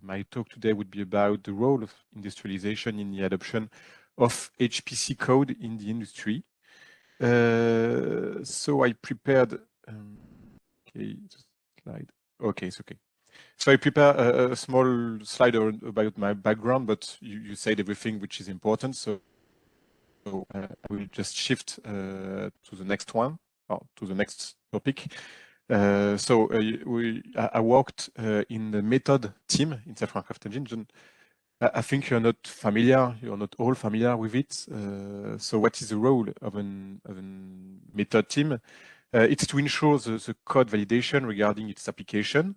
my talk today would be about the role of industrialization in the adoption of HPC code in the industry. So I prepared, okay, slide. Okay, it's okay. So I prepare a small slide about my background, but you said everything which is important. So I will just shift to the next one, or to the next topic. I worked in the method team in Safran Aircraft Engines. I think you're not all familiar with it. So what is the role of a method team? It's to ensure the code validation regarding its application,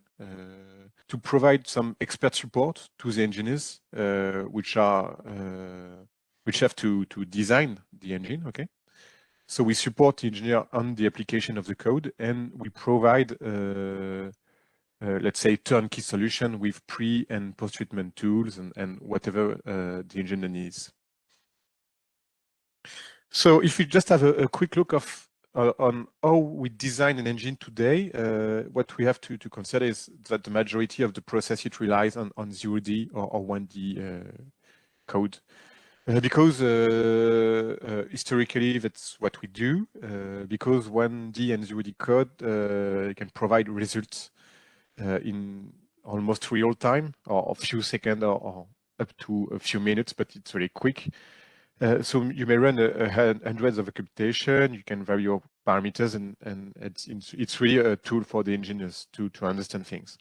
to provide some expert support to the engineers, which have to design the engine. Okay, so we support the engineer on the application of the code, and we provide, let's say, turnkey solution with pre and post-treatment tools and whatever the engineer needs. So if we just have a quick look on how we design an engine today, what we have to consider is that the majority of the process, it relies on 0D or 1D code. Because historically, that's what we do, because 1D and 0D code can provide results in almost real time, or a few seconds, or up to a few minutes, but it's really quick. So you may run hundreds of computation, you can vary your parameters, and it's really a tool for the engineers to understand things.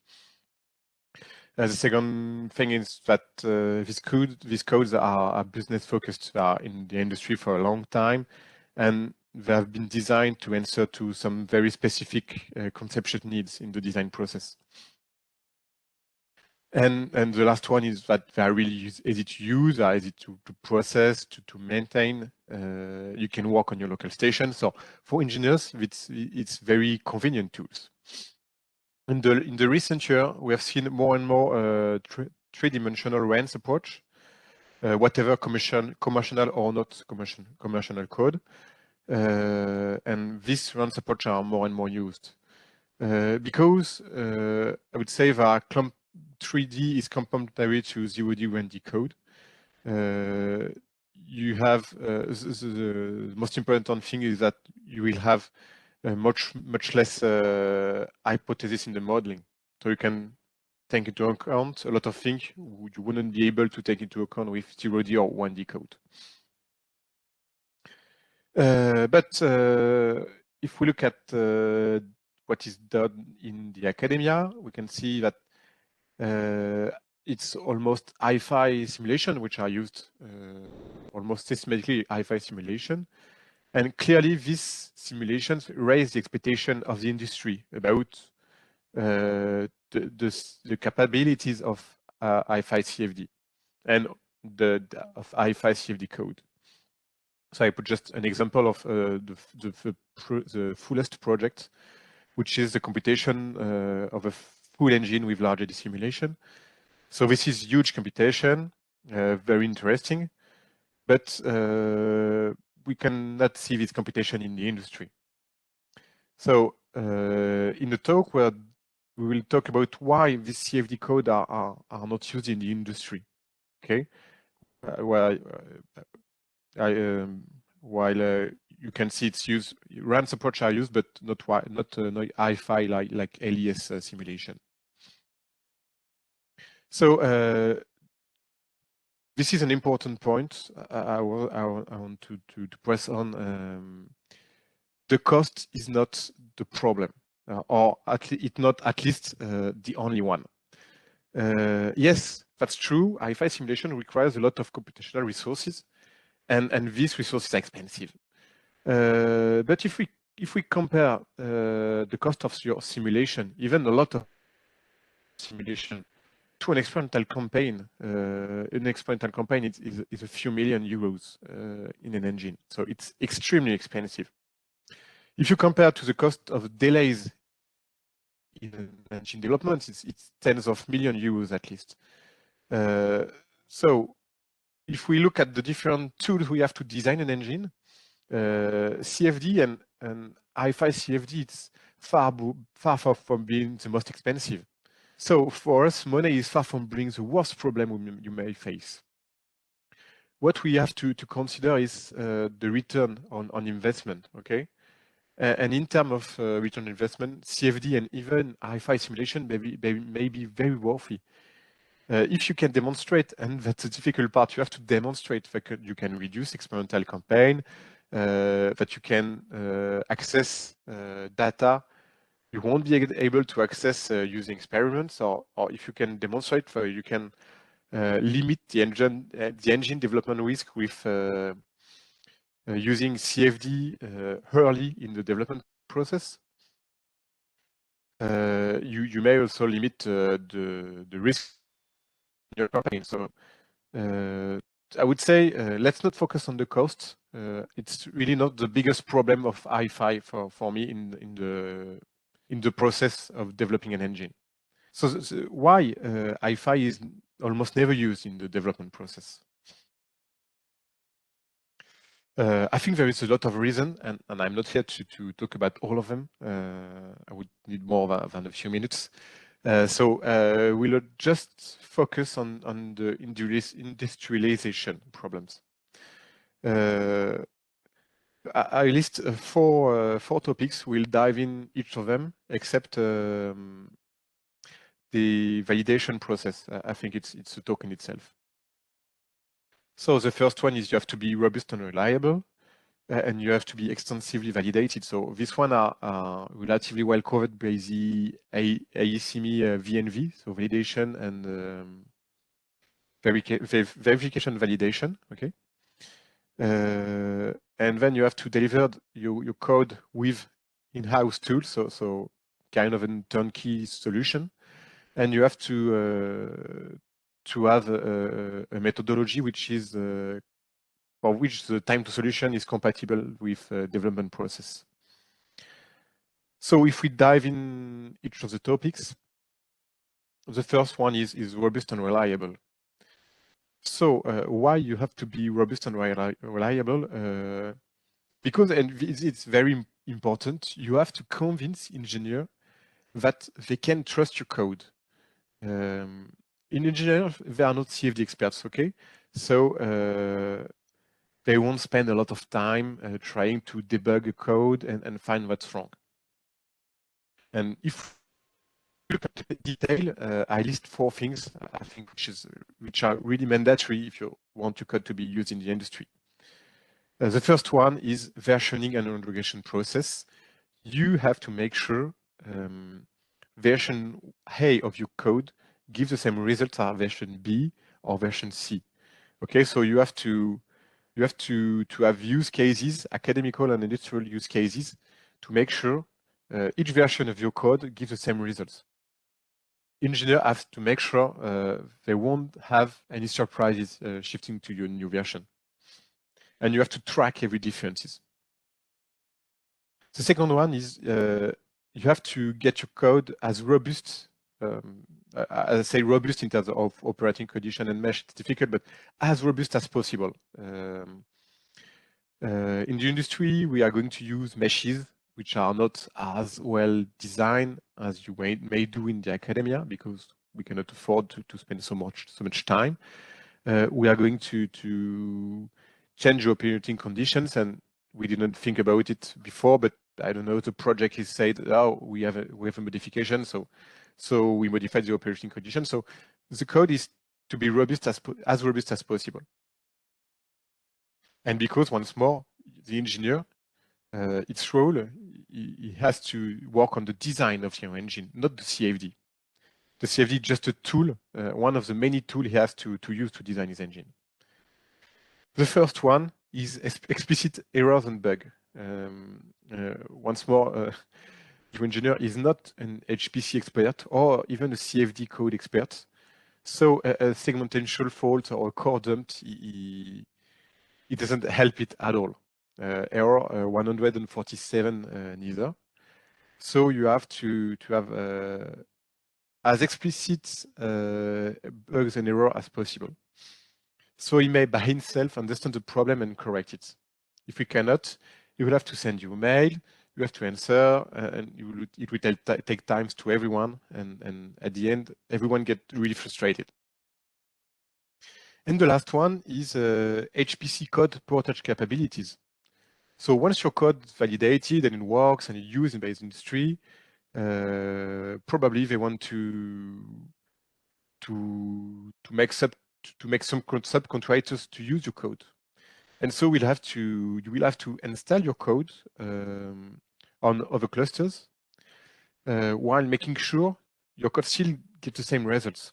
The second thing is that these codes are business focused, are in the industry for a long time, and they have been designed to answer to some very specific conception needs in the design process. And the last one is that they are really easy to use, are easy to process, to maintain. You can work on your local station. So for engineers, it's very convenient tools. In the recent year, we have seen more and more three-dimensional RANS approach, whatever commercial or not commercial code. And these RANS approach are more and more used. Because I would say that 3D is complementary to 0D 1D code. You have the most important thing is that you will have much less hypothesis in the modeling, so you can take into account a lot of things you wouldn't be able to take into account with 0D or 1D code. But if we look at what is done in the academia, we can see that it's almost hi-fi simulation, which are used almost systematically, hi-fi simulation. And clearly, these simulations raise the expectation of the industry about the capabilities of hi-fi CFD and of hi-fi CFD code. So I put just an example of the fullest project, which is the computation of a full engine with large eddy simulation. So this is huge computation, very interesting, but we cannot see this computation in the industry. So in the talk, where we will talk about why this CFD code are not used in the industry. Okay, while you can see it's used, RANS approach are used, but not hi-fi like LES simulation. So this is an important point I want to press on. The cost is not the problem, or it's not at least the only one. Yes, that's true. hi-fi simulation requires a lot of computational resources, and these resources are expensive. But if we compare the cost of your simulation, even a lot of simulation, to an experimental campaign, is a few million euros in an engine. So it's extremely expensive. If you compare to the cost of delays in engine development, it's tens of million euros at least. So if we look at the different tools we have to design an engine, CFD and hi-fi CFD, it's far from being the most expensive. So for us, money is far from being the worst problem you may face. What we have to consider is the return on investment, okay? And in terms of return on investment, CFD and even hi-fi simulation may be very worthy. If you can demonstrate, and that's the difficult part, you have to demonstrate that you can reduce experimental campaign, that you can access data you won't be able to access using experiments, or if you can demonstrate that you can limit the engine development risk with using CFD early in the development process. You may also limit the risk in your campaign. So I would say let's not focus on the cost. It's really not the biggest problem of hi-fi for me in the process of developing an engine. So why hi-fi is almost never used in the development process? I think there is a lot of reason, and I'm not here to talk about all of them. I would need more than a few minutes. So we'll just focus on the industrialization problems. I list four topics. We'll dive in each of them, except the validation process. I think it's a talk in itself. So the first one is you have to be robust and reliable, and you have to be extensively validated. So this one are relatively well covered by the AECME VNV, so validation and verification validation. Okay. And then you have to deliver your code with in-house tools, so kind of a turnkey solution, and you have to have a methodology which is for which the time to solution is compatible with development process. So if we dive in each of the topics, the first one is robust and reliable. So why you have to be robust and reliable? Because, and it's very important, you have to convince engineers that they can trust your code. In engineers, they are not CFD experts, okay? So they won't spend a lot of time trying to debug a code and find what's wrong. And if you look at the detail, I list 4 things, I think, which are really mandatory if you want your code to be used in the industry. The first one is versioning and homologation process. You have to make sure version A of your code gives the same results as version B or version C. Okay, so you have to have use cases, academical and industrial use cases, to make sure each version of your code gives the same results. Engineers have to make sure they won't have any surprises shifting to your new version. And you have to track every differences. The second one is you have to get your code as robust. I say robust in terms of operating condition and mesh. It's difficult, but as robust as possible. In the industry, we are going to use meshes which are not as well designed as you may do in the academia, because we cannot afford to spend so much time. We are going to change the operating conditions, and we didn't think about it before, but I don't know, the project is said, oh, we have a modification, so we modified the operating condition. So the code is to be robust as robust as possible. And because, once more, the engineer, its role, he has to work on the design of your engine, not the CFD. The CFD is just a tool, one of the many tools he has to use to design his engine. The first one is explicit errors and bug. Once more, the engineer is not an HPC expert or even a CFD code expert. So a segmentation fault or a core dump, it doesn't help it at all. Error 147 neither. So you have to have as explicit bugs and error as possible. So he may by himself understand the problem and correct it. If we cannot, he will have to send you a mail, you have to answer, and it will take times to everyone, and at the end, everyone get really frustrated. And the last one is HPC code portage capabilities. So once your code is validated and it works and used in the industry, probably they want to make some subcontractors to use your code. And so you will have to install your code on other clusters while making sure your code still gets the same results.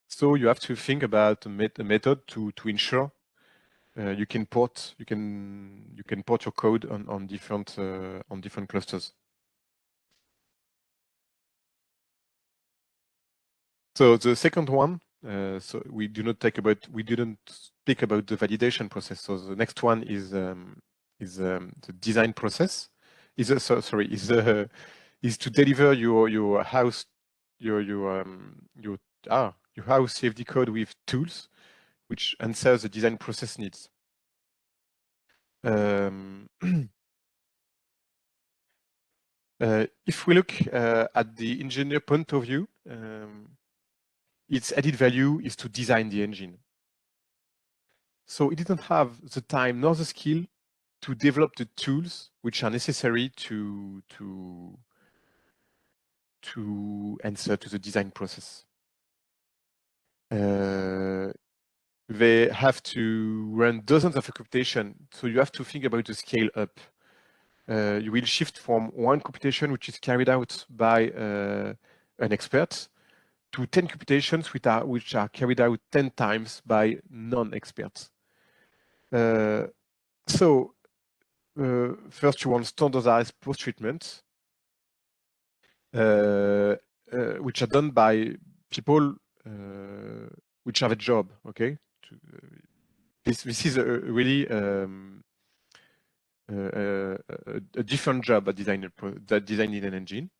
So you have to think about a method to ensure you can port your code on different clusters. So the second one, so we didn't speak about the validation process. So the next one is the design process. Is to deliver your house safety code with tools which answers the design process needs. If we look at the engineer point of view, its added value is to design the engine. So it didn't have the time nor the skill to develop the tools which are necessary to answer to the design process. They have to run dozens of computation, so you have to think about the scale up. You will shift from one computation which is carried out by an expert to 10 computations which are carried out 10 times by non-experts. So first you want standardized post-treatment, which are done by people which have a job, okay? This is a really a different job at designing an engine.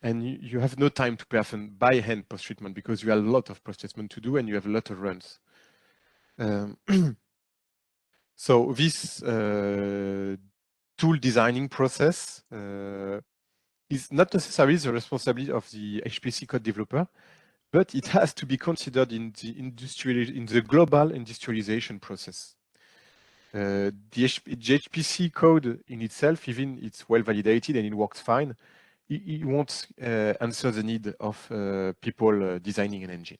And you have no time to perform by hand post-treatment because you have a lot of post-treatment to do and you have a lot of runs. So this tool designing process is not necessarily the responsibility of the HPC code developer, but it has to be considered in the global industrialization process. The HPC code in itself, even it's well validated and it works fine, it won't answer the need of people designing an engine.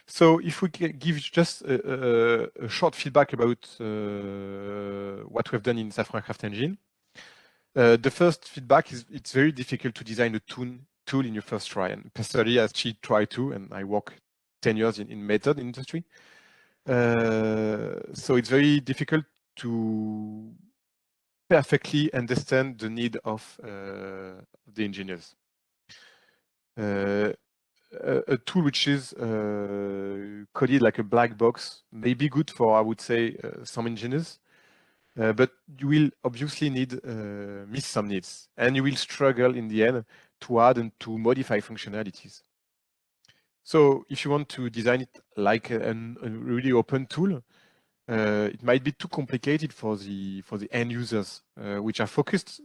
So if we can give just a short feedback about what we've done in Safran Aircraft Engine. The first feedback is it's very difficult to design a tool in your first try. And personally, I actually try to, and I work 10 years in method industry. So it's very difficult to perfectly understand the need of the engineers. A tool which is coded like a black box may be good for, I would say, some engineers, but you will obviously miss some needs, and you will struggle in the end to add and to modify functionalities. So if you want to design it like a really open tool, it might be too complicated for the end users, which are focused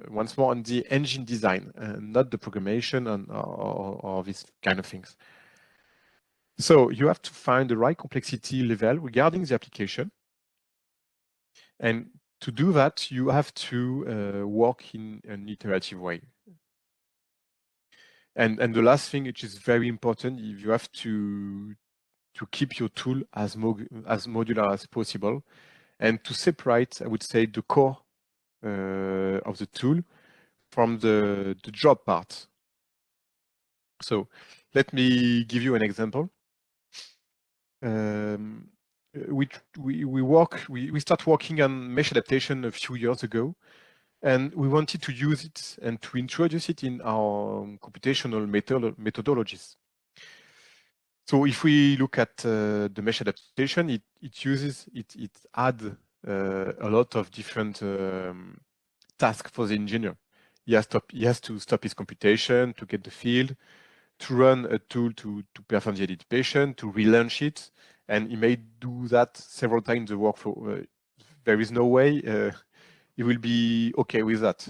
once more on the engine design, not the programmation or these kind of things. So you have to find the right complexity level regarding the application. And to do that, you have to work in an iterative way. And the last thing, which is very important, you have to keep your tool as modular as possible, and to separate, I would say, the core of the tool from the job part. So let me give you an example. We start working on mesh adaptation a few years ago, and we wanted to use it and to introduce it in our computational methodologies. So if we look at the mesh adaptation, it adds a lot of different tasks for the engineer. He has to stop his computation to get the field, to run a tool to perform the adaptation, to relaunch it, and he may do that several times the there is no way you will be okay with that.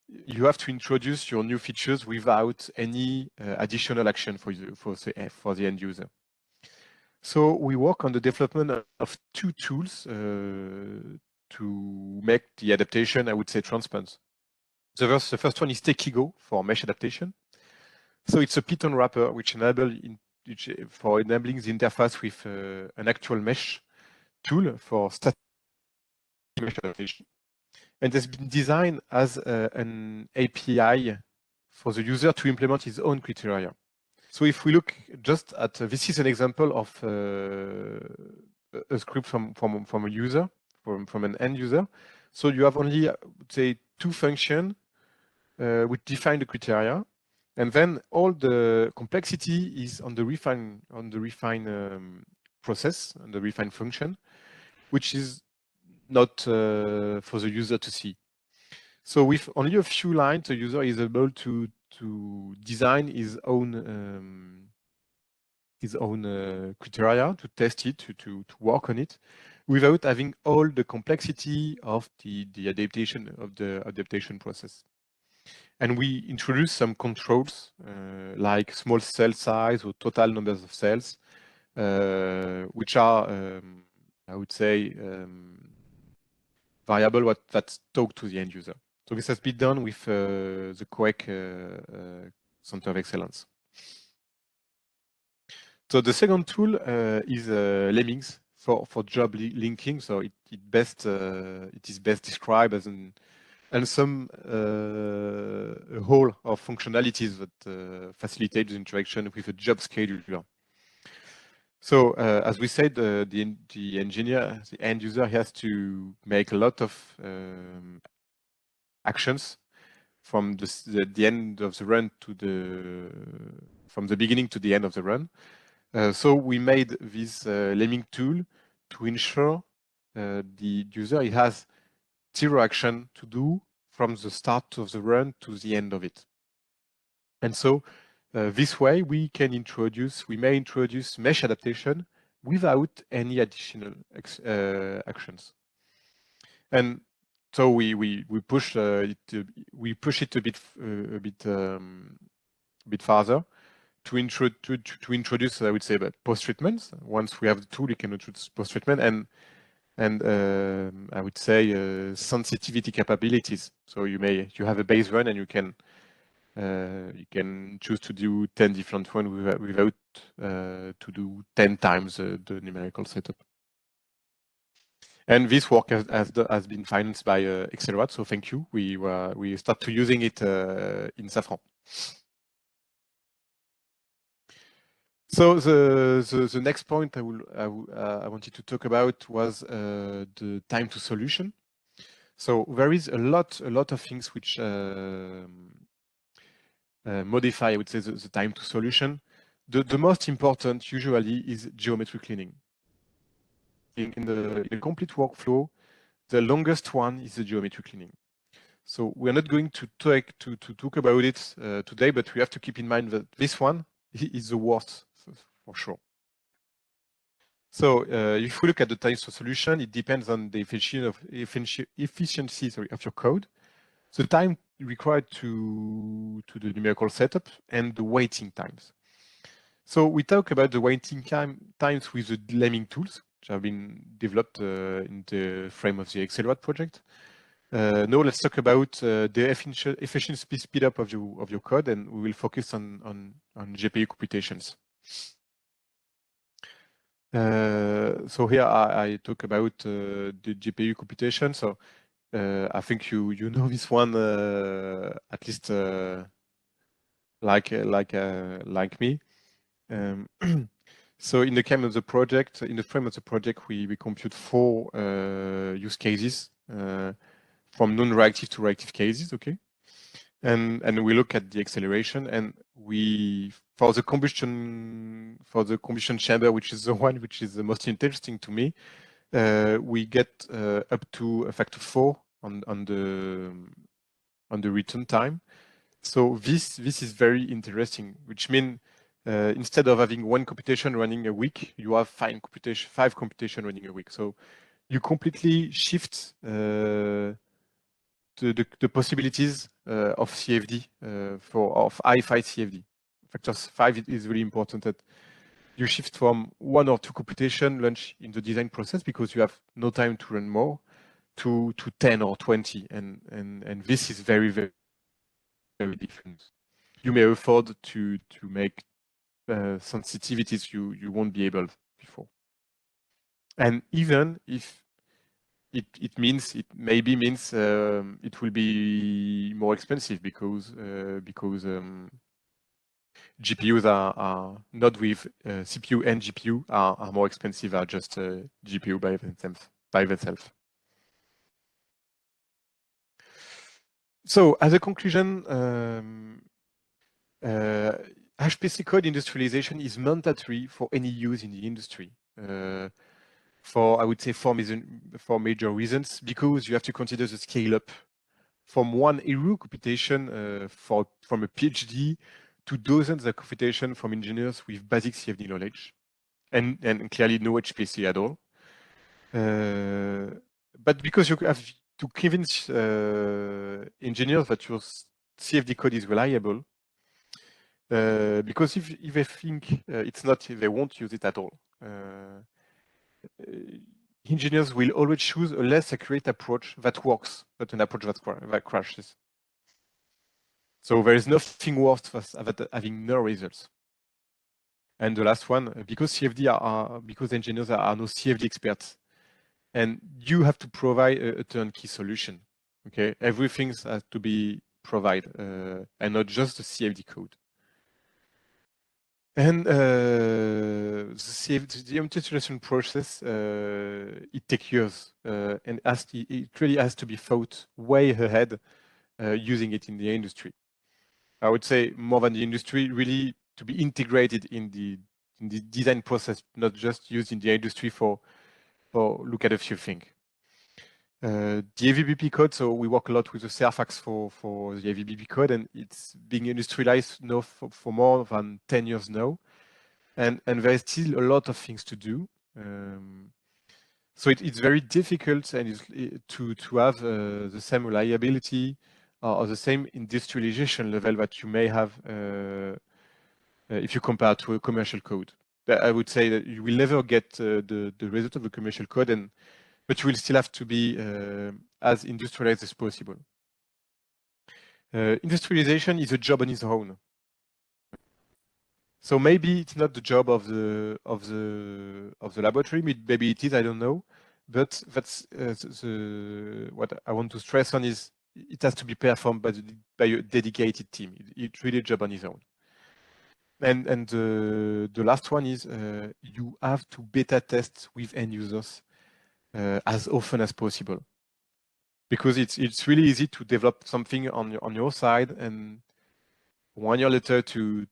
You have to introduce your new features without any additional action for the end user. So we work on the development of two tools to make the adaptation, I would say, transparent. The first one is Tekigo for mesh adaptation. So it's a Python wrapper which enabling the interface with an actual mesh tool for static mesh adaptation. And has been designed as an API for the user to implement his own criteria. So if we look just at this is an example of a script from a user, from an end user. So you have only, say, two functions which define the criteria, and then all the complexity is on the refine process, and the refine function, which is not for the user to see. So with only a few lines, the user is able to design his own criteria, to test it, to work on it, without having all the complexity of the adaptation process. And we introduce some controls like small cell size or total numbers of cells, which are, I would say, variable that talk to the end user. So this has been done with the COEC Center of Excellence. So the second tool is Lemmings for job linking. So it is best described as some whole of functionalities that facilitate the interaction with a job scheduler. So as we said, the engineer, the end user, has to make a lot of actions from the end of the run from the beginning to the end of the run. So we made this lemming tool to ensure the user has zero action to do from the start of the run to the end of it. And so this way we may introduce mesh adaptation without any additional actions. And so we push it a bit farther to introduce, I would say, post treatments. Once we have the tool, you can introduce post treatment and I would say sensitivity capabilities. So you have a base run, and you can choose to do 10 different ones without to do 10 times the numerical setup. And this work has been financed by EXCELLERAT, so thank you. We start to using it in Safran. So the next point I wanted to talk about was the time to solution. So there is a lot of things which modify, I would say, the time to solution. The most important usually is geometry cleaning. In the complete workflow, the longest one is the geometry cleaning. So we're not going to talk about it today, but we have to keep in mind that this one is the worst for sure. So if we look at the time to solution, it depends on the efficiency of your code, the time required to the numerical setup, and the waiting times. So we talk about the waiting times with the lemming tools, which have been developed in the frame of the EXCELLERAT project. Now let's talk about the efficiency speed up of your code, and we will focus on GPU computations. So here I talk about the GPU computation. So I think you know this one at least like me. So in the frame of the project, we compute 4 use cases from non-reactive to reactive cases, okay? And we look at the acceleration, and for the combustion chamber, which is the one which is the most interesting to me, we get up to a factor 4 on the return time. So this is very interesting, which means instead of having 1 computation running a week, you have 5 computation running a week. So you completely shift the possibilities of CFD of high-fi CFD. Factors 5 is really important that you shift from 1 or 2 computation launch in the design process because you have no time to run more to 10 or 20, and this is very, very, very different. You may afford to make sensitivities you won't be able before, and even if it maybe means it will be more expensive because GPUs are not with CPU and GPU are more expensive than just GPU by themselves. So as a conclusion, HPC code industrialization is mandatory for any use in the industry. For, I would say, four major reasons, because you have to consider the scale up from one hero computation from a PhD to dozens of computation from engineers with basic CFD knowledge, and clearly no HPC at all. But because you have to convince engineers that your CFD code is reliable, because if they think it's not, they won't use it at all. Engineers will always choose a less accurate approach that works, not an approach that crashes. So there is nothing worse than having no results. And the last one, because because engineers are no CFD experts, and you have to provide a turnkey solution. Okay, everything has to be provided, and not just the CFD code. And the industrialization process, it takes years, and it really has to be thought way ahead using it in the industry. I would say more than the industry, really to be integrated in the design process, not just used in the industry for look at a few things. The AVBP code, so we work a lot with the CERFACS for the AVBP code, and it's being industrialized now for more than 10 years now. And there is still a lot of things to do. So it's very difficult and to have the same reliability or the same industrialization level that you may have if you compare to a commercial code. I would say that you will never get the result of a commercial code, but you will still have to be as industrialized as possible. Industrialization is a job on its own. So maybe it's not the job of the laboratory. Maybe it is. I don't know. But that's what I want to stress on is it has to be performed by a dedicated team. It's really a job on its own. And the last one is you have to beta test with end users as often as possible, because it's really easy to develop something on your side, and 1 year later to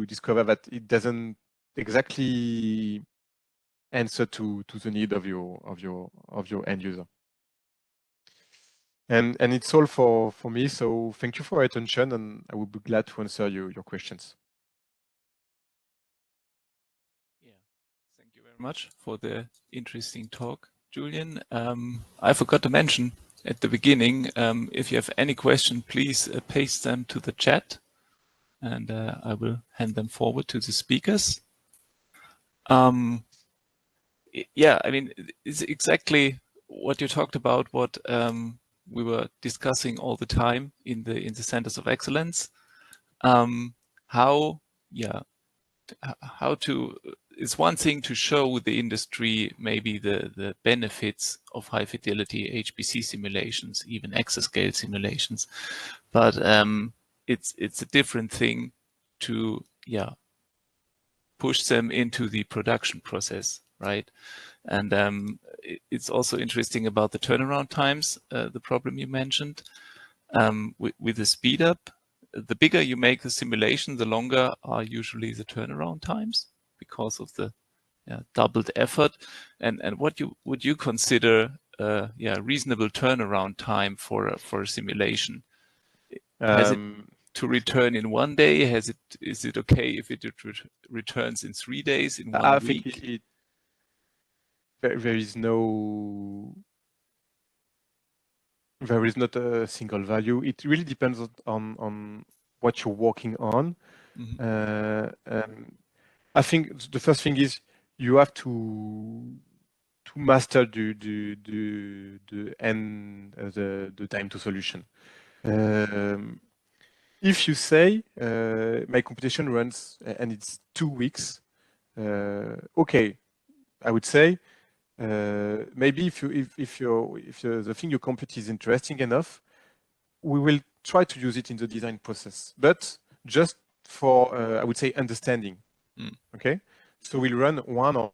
discover that it doesn't exactly answer to the need of your end user. And it's all for me. So thank you for your attention, and I would be glad to answer your questions. Yeah, thank you very much for the interesting talk, Julien. I forgot to mention at the beginning, if you have any question, please paste them to the chat, and I will hand them forward to the speakers. Yeah, I mean, it's exactly what you talked about, what we were discussing all the time in the centers of excellence. How to, it's one thing to show the industry maybe the benefits of high fidelity HPC simulations, even exascale simulations, but it's a different thing to push them into the production process, right? And it's also interesting about the turnaround times, the problem you mentioned. With the speed up, the bigger you make the simulation, the longer are usually the turnaround times because of the doubled effort. And what would you consider reasonable turnaround time for a simulation? Has it to return in 1 day? Is it okay if it returns in 3 days, in 1 week? Think there is not a single value. It really depends on what you're working on. I think the first thing is you have to master the end the time to solution. If you say my computation runs and it's 2 weeks, okay, I would say maybe if the thing you compute is interesting enough, we will try to use it in the design process, but just for I would say understanding. Okay, so we'll run one or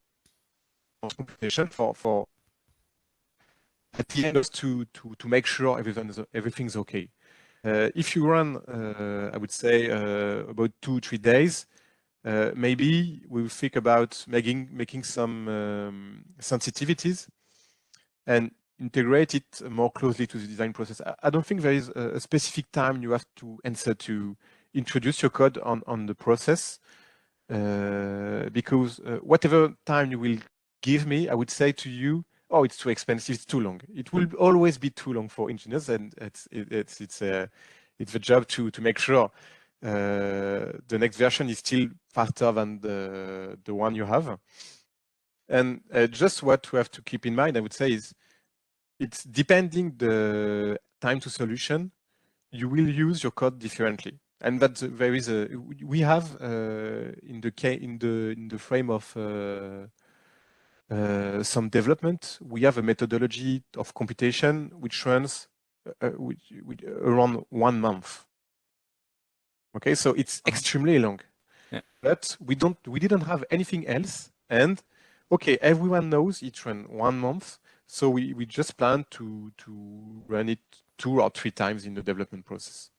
computation for at the end to make sure everything's okay. If you run, I would say about 2-3 days, maybe we'll think about making some sensitivities and integrate it more closely to the design process. I don't think there is a specific time you have to answer to introduce your code on the process, because whatever time you will give me, I would say to you, oh, it's too expensive, it's too long. It will always be too long for engineers, and it's a job to make sure the next version is still faster than the one you have. And just what we have to keep in mind, I would say, is it's depending the time to solution, you will use your code differently. And that there is we have in the frame of some development, we have a methodology of computation which runs around 1 month. Okay, so it's extremely long. Yeah. But we didn't have anything else, and okay, everyone knows it ran 1 month, so we just plan to run it 2 or 3 times in the development process.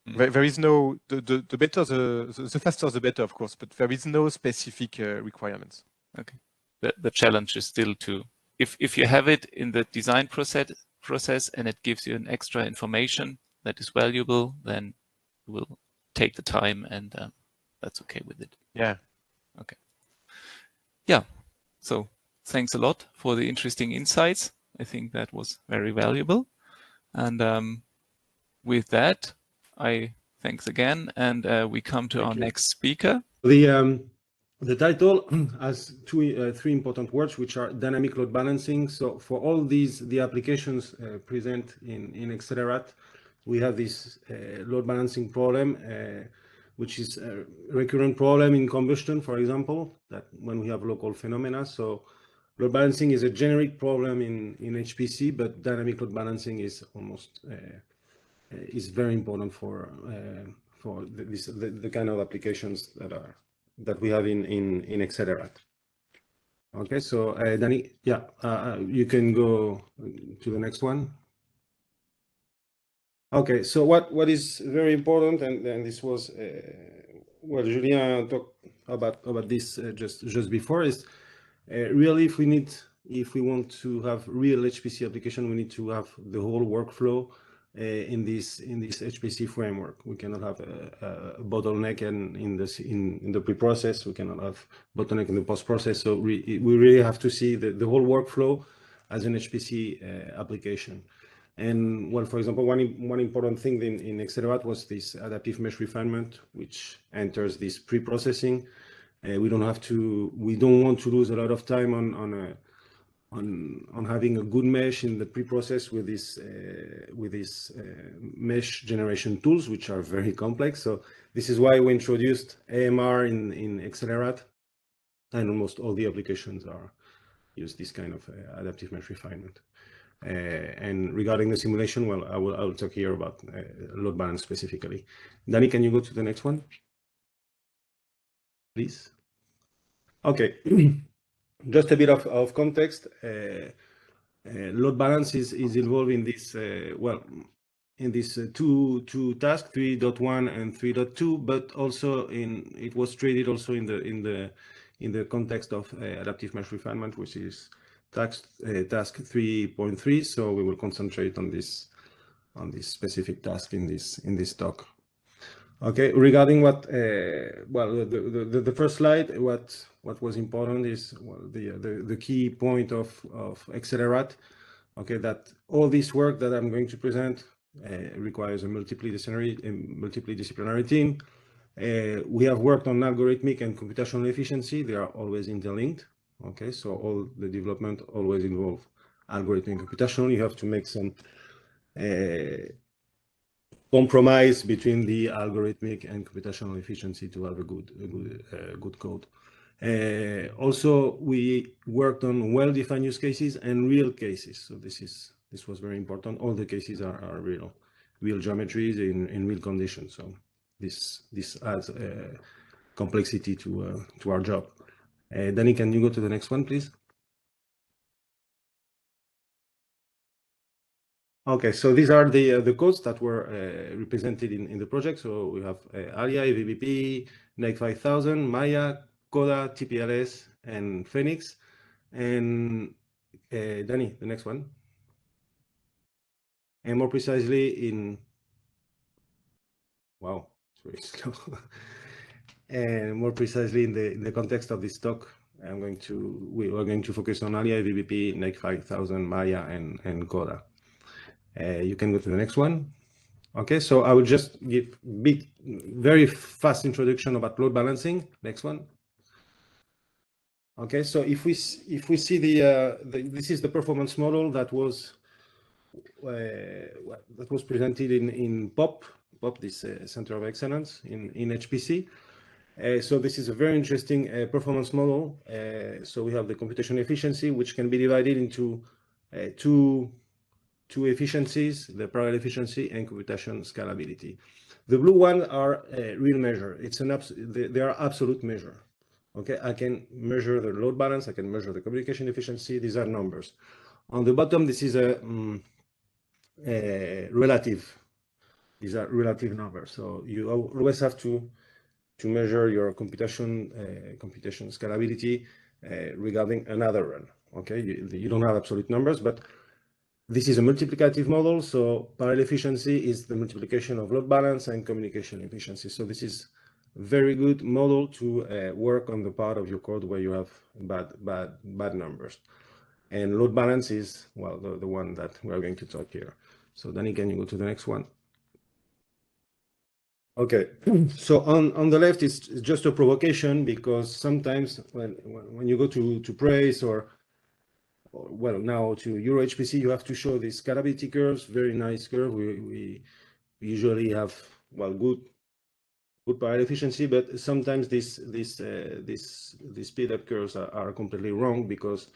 There is no the better the faster the better, of course, but there is no specific requirements. Okay. The challenge is still to if you have it in the design process and it gives you an extra information that is valuable, then you will take the time, and that's okay with it. Yeah. Okay. Yeah. So thanks a lot for the interesting insights. I think that was very valuable. And with that, thanks again, and we come to our next speaker. The title has three important words, which are dynamic load balancing. So for all the applications present in EXCELLERAT, we have this load balancing problem, which is a recurrent problem in combustion, for example, that when we have local phenomena. So load balancing is a generic problem in HPC, but dynamic load balancing is almost is very important for the kind of applications that we have in EXCELLERAT. Okay, so Danny, yeah, you can go to the next one. Okay, so what is very important, and this was what Julien talked about this just before, is really if we want to have real HPC application, we need to have the whole workflow in this HPC framework. We cannot have a bottleneck in the pre-process. We cannot have bottleneck in the post-process. So we really have to see the whole workflow as an HPC application. And well, for example, one important thing in EXCELLERAT was this adaptive mesh refinement, which enters this pre-processing. We don't want to lose a lot of time on having a good mesh in the pre-process with this mesh generation tools, which are very complex. So this is why we introduced AMR in EXCELLERAT, and almost all the applications use this kind of adaptive mesh refinement. And regarding the simulation, well, I will talk here about load balance specifically. Danny, can you go to the next one, please? Okay. Just a bit of context. Load balance is involved in this in this two tasks, 3.1 and 3.2, but also it was treated also in the context of adaptive mesh refinement, which is task 3.3. So we will concentrate on this specific task in this talk. Okay, regarding what, well, the first slide, what was important is, well, the key point of EXCELLERAT. Okay, that all this work that I'm going to present requires a multidisciplinary team. We have worked on algorithmic and computational efficiency. They are always interlinked. Okay, so all the development always involve algorithmic and computational. You have to make some compromise between the algorithmic and computational efficiency to have a good code. Also, we worked on well-defined use cases and real cases. So this was very important. All the cases are real geometries in real conditions. So this adds complexity to our job. Danny, can you go to the next one, please? Okay, so these are the codes that were represented in the project. So we have ARIA, EVBP, NEC 5000, Maya, Coda, TPLS, and Phoenix. And Danny, the next one. And more precisely in, wow, it's very slow. And more precisely in the context of this talk, we are going to focus on ARIA, EVBP, NEC 5000, Maya, and Coda. You can go to the next one. Okay, so I will just give very fast introduction about load balancing. Next one. Okay, so if we see this is the performance model that was presented in POP, this Center of Excellence in HPC. So this is a very interesting performance model. So we have the computation efficiency, which can be divided into two efficiencies, the parallel efficiency and computation scalability. The blue ones are real measure. They are absolute measure. Okay, I can measure the load balance. I can measure the communication efficiency. These are numbers. On the bottom, this is a relative. These are relative numbers. So you always have to measure your computation scalability regarding another run. Okay, you don't have absolute numbers, but this is a multiplicative model, so parallel efficiency is the multiplication of load balance and communication efficiency. So this is a very good model to work on the part of your code where you have bad numbers. And load balance is, well, the one that we're going to talk here. So Danny, can you go to the next one? Okay, so on the left is just a provocation, because sometimes when you go to praise or well, now to Euro HPC, you have to show these scalability curves, very nice curve. We usually have, well, good parallel efficiency, but sometimes these speed up curves are completely wrong, because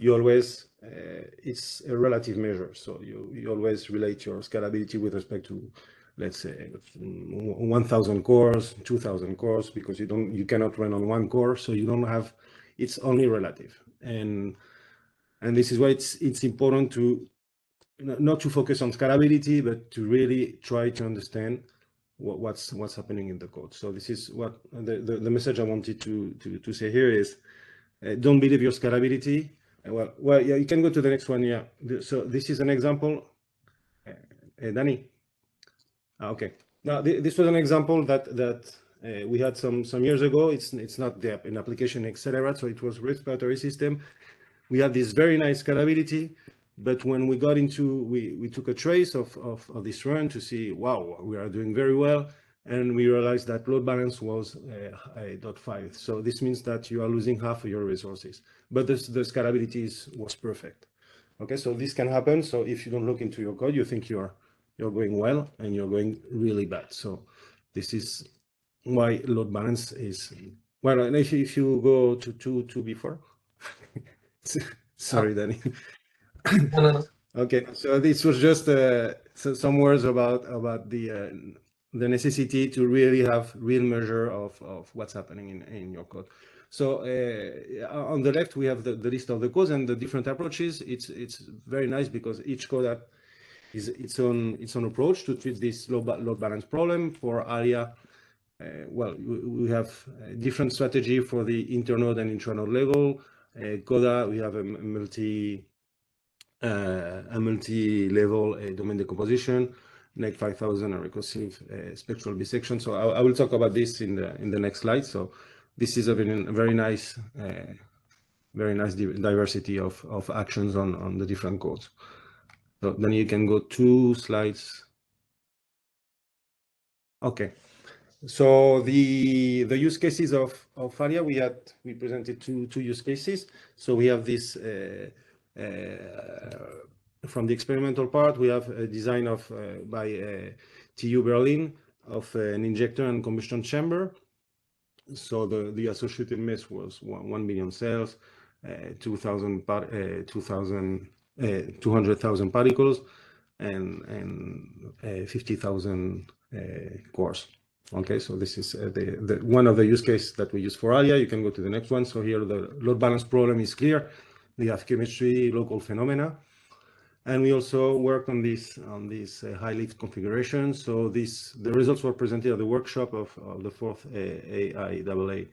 you always, it's a relative measure. So you always relate your scalability with respect to, let's say, 1,000 cores, 2,000 cores, because you cannot run on one core. So you don't have, it's only relative. And this is why it's important to not to focus on scalability, but to really try to understand what's happening in the code. So this is what the message I wanted to say here is, don't believe your scalability. Well, yeah, you can go to the next one. Yeah. So this is an example. Danny. Okay. Now this was an example that we had some years ago. It's not an application EXCELLERAT, so it was respiratory system. We had this very nice scalability, but when we got into, we took a trace of this run to see, wow, we are doing very well. And we realized that load balance was 0.5. So this means that you are losing half of your resources, but the scalability was perfect. Okay, so this can happen. So if you don't look into your code, you think you're going well and you're going really bad. So this is why load balance is, well, and if you go to 2 before. Sorry, Danny. No. Okay, so this was just some words about the necessity to really have real measure of what's happening in your code. So on the left, we have the list of the codes and the different approaches. It's very nice because each code is its own approach to treat this load balance problem. For ARIA, well, we have a different strategy for the internode and intranode level. Coda, we have a multi-level domain decomposition. NEC 5000 and recursive spectral bisection. So I will talk about this in the next slide. So this is a very nice diversity of actions on the different codes. So then you can go 2 slides. Okay. So the use cases of ARIA, we presented two use cases. So we have this from the experimental part, we have a design of by TU Berlin of an injector and combustion chamber. So the associated mass was 1 million cells, 200,000 particles, and 50,000 cores. Okay, so this is the one of the use cases that we use for ARIA. You can go to the next one. So here the load balance problem is clear. We have chemistry, local phenomena, and we also worked on this high lift configuration. So the results were presented at the workshop of the 4th AIAA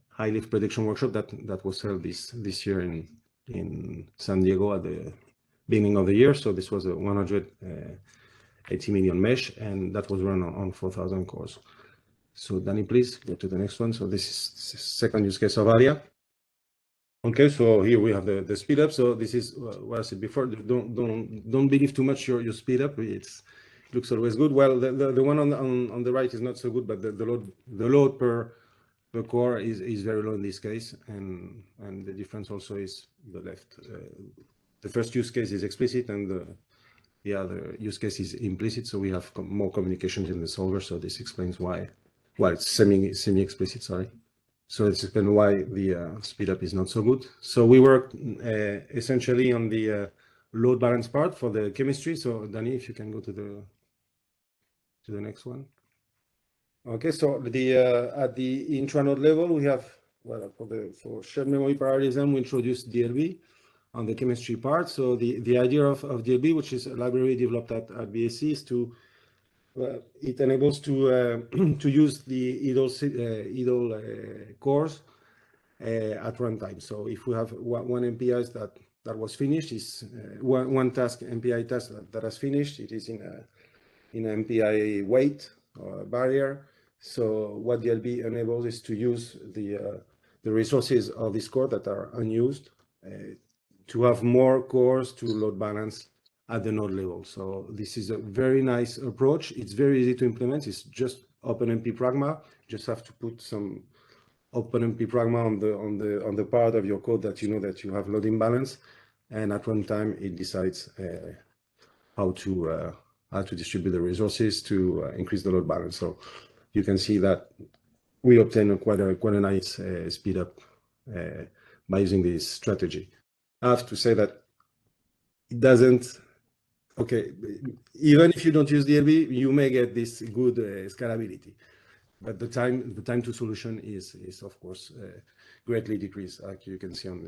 high lift prediction workshop that was held this year in San Diego at the beginning of the year. So this was a 180 million mesh, and that was run on 4,000 cores. So Danny, please go to the next one. So this is the second use case of ARIA. Okay, so here we have the speed up. So this is what I said before. Don't believe too much your speed up. It looks always good. Well, the one on the right is not so good, but the load per core is very low in this case, and the difference also is the left. The first use case is explicit, and the other use case is implicit. So we have more communications in the solver. So this explains why. Well, it's semi-explicit. Sorry. So it's explains why the speed up is not so good. So we work essentially on the load balance part for the chemistry. So Danny, if you can go to the next one. Okay, so at the intranode level, we have for shared memory parallelism, we introduced DLB on the chemistry part. So the idea of DLB, which is a library developed at BSc, is to it enables to use the idle cores at runtime. So if we have one MPI that was finished, is one task MPI task that has finished, it is in an MPI wait or barrier. So what DLB enables is to use the resources of this core that are unused to have more cores to load balance at the node level. So this is a very nice approach. It's very easy to implement. It's just OpenMP Pragma. You just have to put some OpenMP Pragma on the part of your code that you know that you have load imbalance, and at runtime it decides how to distribute the resources to increase the load balance. So you can see that we obtain quite a nice speed up by using this strategy. I have to say that it doesn't. Okay, even if you don't use DLB, you may get this good scalability, but the time to solution is of course greatly decreased, like you can see on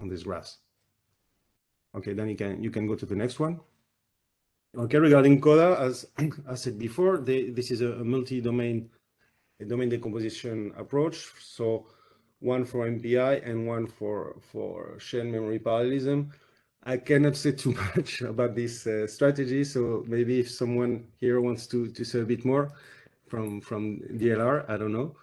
this graph. Okay, then you can go to the next one. Okay, regarding CODA, as I said before, this is a multi-domain decomposition approach. So one for MPI and one for shared memory parallelism. I cannot say too much about this strategy, so maybe if someone here wants to say a bit more from DLR, I don't know.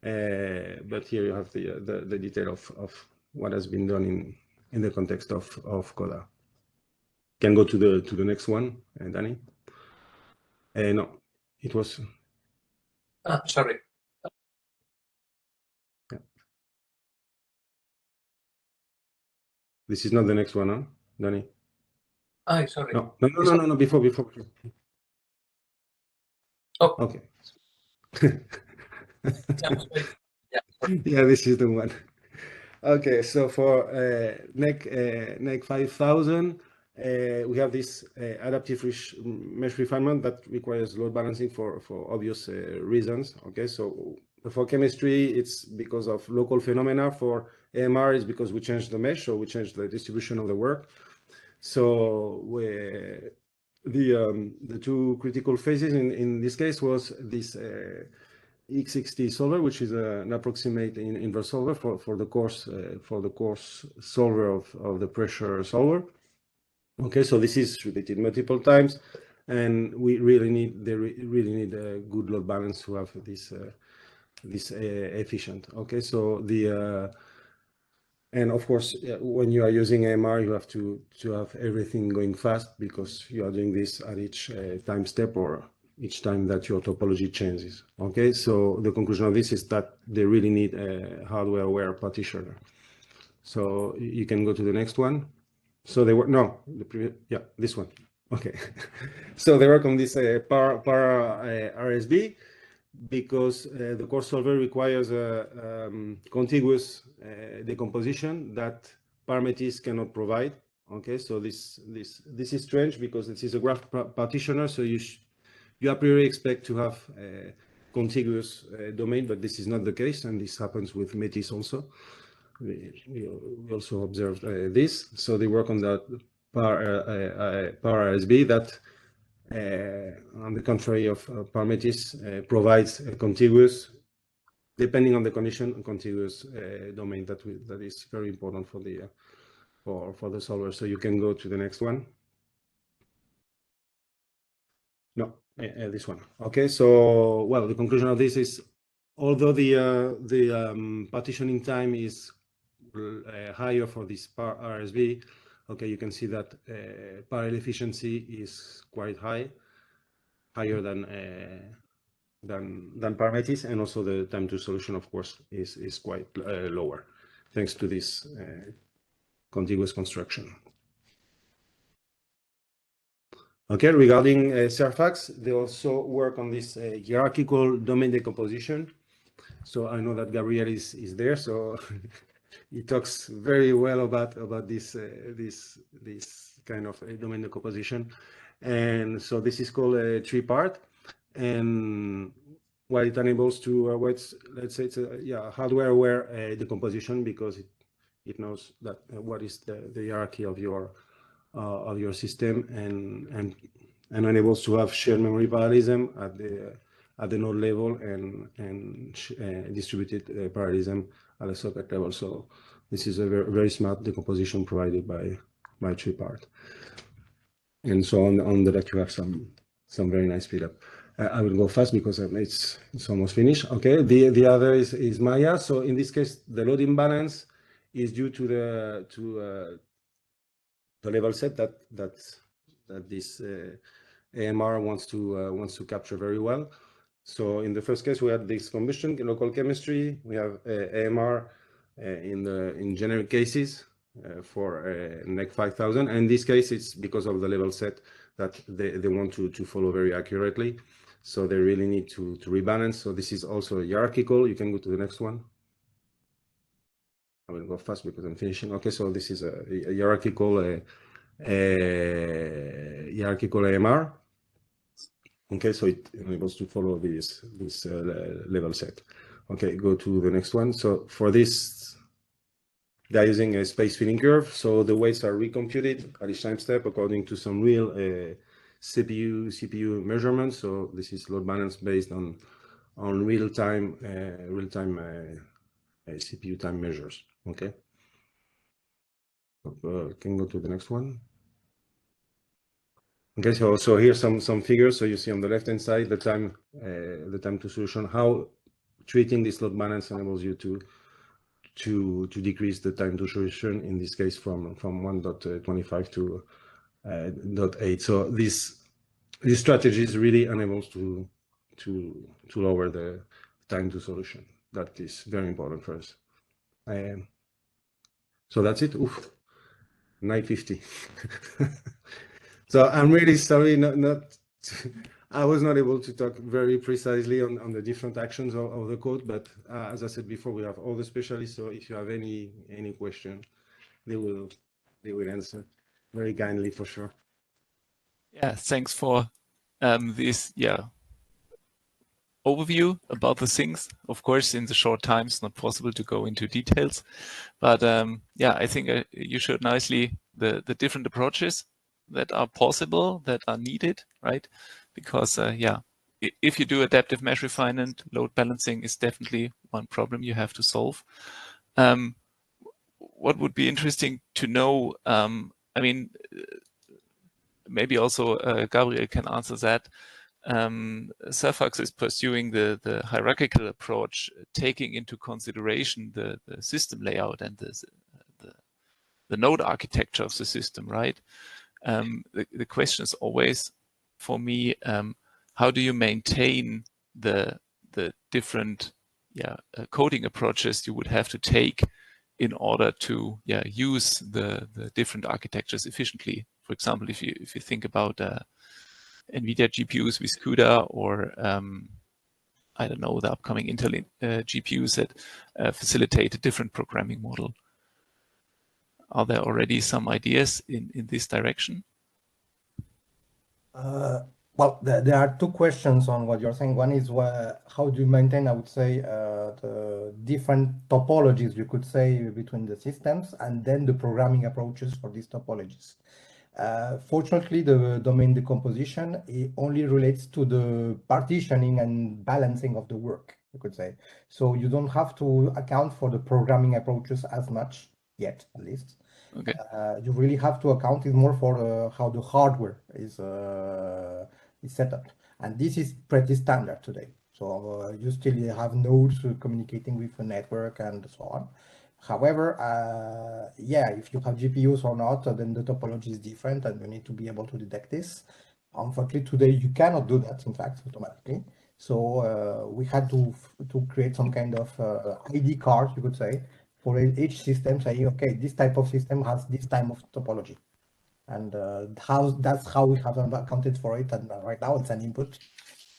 But here you have the detail of what has been done in the context of CODA. Can go to the next one, Danny. No, it was. Sorry. Yeah. This is not the next one, huh? Danny? Sorry. No, before. Oh. Okay. Yeah, this is the one. Okay, so for NEC 5000, we have this adaptive mesh refinement that requires load balancing for obvious reasons. Okay, so for chemistry, it's because of local phenomena. For AMR, it's because we changed the mesh, so we changed the distribution of the work. So the two critical phases in this case was this EXCELLERAT solver, which is an approximate inverse solver for the coarse solver of the pressure solver. Okay, so this is repeated multiple times, and we really need a good load balance to have this efficient. Okay, so and of course, when you are using AMR, you have to have everything going fast because you are doing this at each time step or each time that your topology changes. Okay, so the conclusion of this is that they really need a hardware-aware partitioner. So you can go to the next one. So they were this one. Okay, so they work on this para RSB because the core solver requires a contiguous decomposition that Parametis cannot provide. Okay, so this is strange because this is a graph partitioner, so you a priori expect to have a contiguous domain, but this is not the case, and this happens with Metis also. We also observed this. So they work on that par RSB that, on the contrary of Parametis, provides a contiguous, depending on the condition, a contiguous domain that is very important for the solver. So you can go to the next one. No, this one. Okay, so well, the conclusion of this is, although the partitioning time is higher for this par RSB, okay, you can see that parallel efficiency is quite higher than Parametis, and also the time to solution, of course, is quite lower, thanks to this contiguous construction. Okay, regarding CERFACS, they also work on this hierarchical domain decomposition. So I know that Gabriel is there, so he talks very well about this kind of domain decomposition. And so this is called a three-part, and what it enables to let's say it's a hardware-aware decomposition, because it knows that what is the hierarchy of your system, and enables to have shared memory parallelism at the node level, and distributed parallelism at the socket level. So this is a very smart decomposition provided by three-part. And so on the left you have some very nice speed up. I will go fast because it's almost finished. Okay, the other is Maya. So in this case, the load imbalance is due to the level set that this AMR wants to capture very well. So in the first case, we had this combustion local chemistry. We have AMR in generic cases for NEC 5000. And in this case, it's because of the level set that they want to follow very accurately. So they really need to rebalance. So this is also hierarchical. You can go to the next one. I will go fast because I'm finishing. Okay, so this is a hierarchical AMR. Okay, so it enables to follow this level set. Okay, go to the next one. So for this, they're using a space filling curve. So the weights are recomputed at each time step according to some real CPU measurements. So this is load balance based on real-time CPU time measures. Okay. Can go to the next one. Okay, so here's some figures. So you see on the left hand side the time to solution, how treating this load balance enables you to decrease the time to solution, in this case from 1.25 to 0.8. So these strategies really enables to lower the time to solution. That is very important for us. So that's it. Oof, 9:50. So I'm really sorry, I was not able to talk very precisely on the different actions of the code, but as I said before, we have all the specialists. So if you have any question, they will answer very kindly for sure. Yeah, thanks for this overview about the things. Of course, in the short time, it's not possible to go into details, but I think you showed nicely the different approaches that are possible, that are needed, right? Because if you do adaptive mesh refinement, load balancing is definitely one problem you have to solve. What would be interesting to know, I mean, maybe also Gabriel can answer that. CERFACS is pursuing the hierarchical approach, taking into consideration the system layout and the node architecture of the system, right? The question is always, for me, how do you maintain the different coding approaches you would have to take in order to use the different architectures efficiently? For example, if you think about NVIDIA GPUs with CUDA, or I don't know, the upcoming Intel GPUs that facilitate a different programming model. Are there already some ideas in this direction? Well, there are two questions on what you're saying. One is how do you maintain, I would say, the different topologies, you could say, between the systems, and then the programming approaches for these topologies. Fortunately, the domain decomposition, it only relates to the partitioning and balancing of the work, you could say. So you don't have to account for the programming approaches as much yet, at least. Okay. You really have to account it more for how the hardware is set up, and this is pretty standard today. So you still have nodes communicating with a network and so on. However, if you have GPUs or not, then the topology is different, and you need to be able to detect this. Unfortunately, today you cannot do that, in fact, automatically. So we had to create some kind of ID card, you could say, for each system, saying, okay, this type of system has this type of topology. And that's how we have accounted for it. And right now it's an input.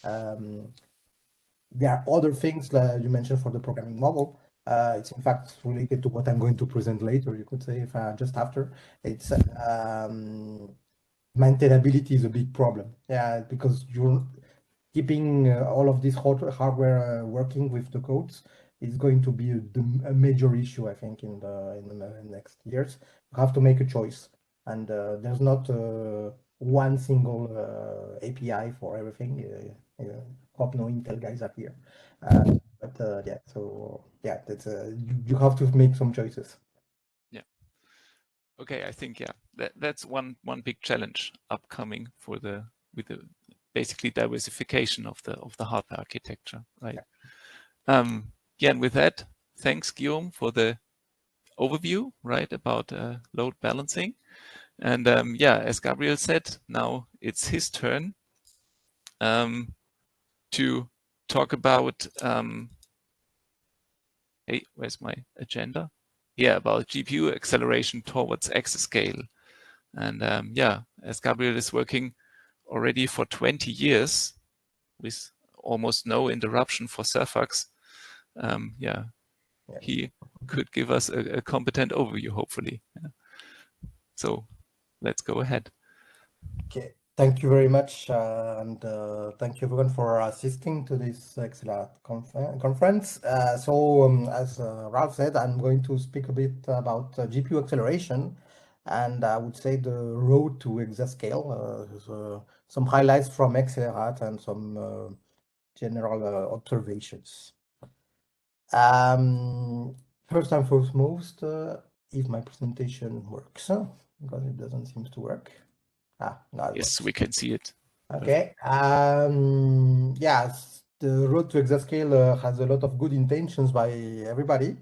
There are other things that you mentioned for the programming model. It's in fact related to what I'm going to present later, you could say, if just after. It's maintainability is a big problem. Yeah, because you're keeping all of this hardware working with the codes is going to be a major issue, I think, in the next years. You have to make a choice, and there's not one single API for everything. Hope no Intel guys are here, but yeah. So yeah, that's you have to make some choices. Yeah. Okay, I think that's one big challenge upcoming with the basically diversification of the hardware architecture, right? Yeah. And with that, thanks Guillaume for the overview, right, about load balancing. And as Gabriel said, now it's his turn to talk about, hey, where's my agenda? Yeah, about GPU acceleration towards exascale. And as Gabriel is working already for 20 years with almost no interruption for CERFACS, he could give us a competent overview, hopefully. Yeah. So let's go ahead. Okay, thank you very much, and thank you everyone for assisting to this EXCELLERAT conference. As Ralph said, I'm going to speak a bit about GPU acceleration, and I would say the road to exascale, some highlights from EXCELLERAT and some general observations. First and foremost, if my presentation works, because it doesn't seem to work. No, yes, we can see it. Okay. Yes, the road to exascale has a lot of good intentions by everybody,